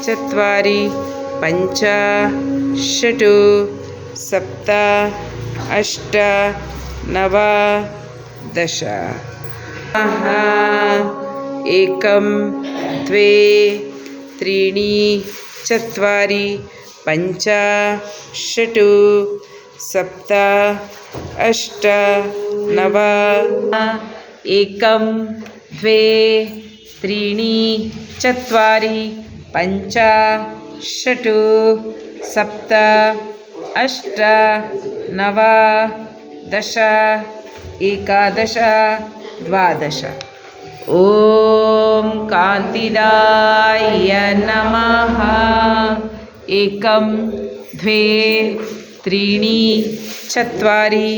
चत्वारि पञ्च षट् सप्त अष्ट नव दश एकं द्वे त्रीणि चत्वारि पञ्च षट् सप्त अष्ट नव एकं द्वे त्रीणि चत्वारि पञ्च षट् सप्त अष्ट नव दश एकादश द्वादश ॐ कान्तिदाय नमः एकं द्वे त्रीणि चत्वारि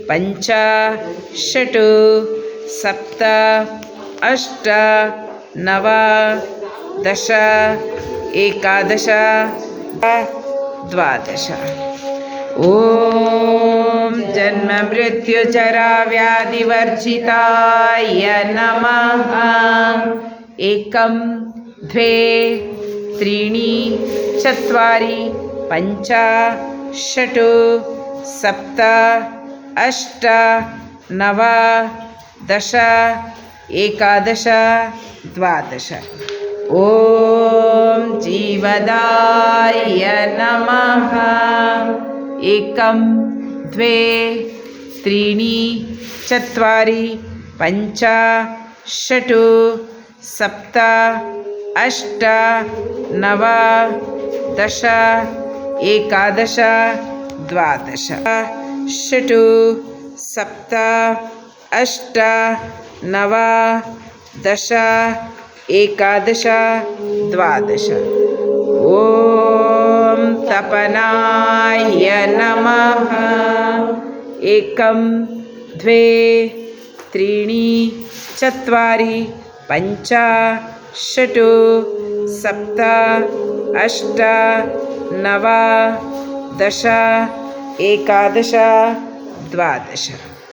पञ्च षट् सप्त अष्ट नव दश एकादश द्वादश ॐ जन्ममृत्युजराव्याधिवर्जिताय नमः एकं द्वे त्रीणि चत्वारि पञ्च षट् सप्त अष्ट नव दश एकादश द्वादश ॐ जीवदाय नमः एकं द्वे त्रीणि चत्वारि पञ्च षट् सप्त अष्ट नव दश एकादश द्वादश षट् सप्त अष्ट नव दश एकादश द्वादश ॐ तपनाय नमः एकं द्वे त्रीणि चत्वारि पञ्च षट् सप्त अष्ट नव दश एकादश द्वादश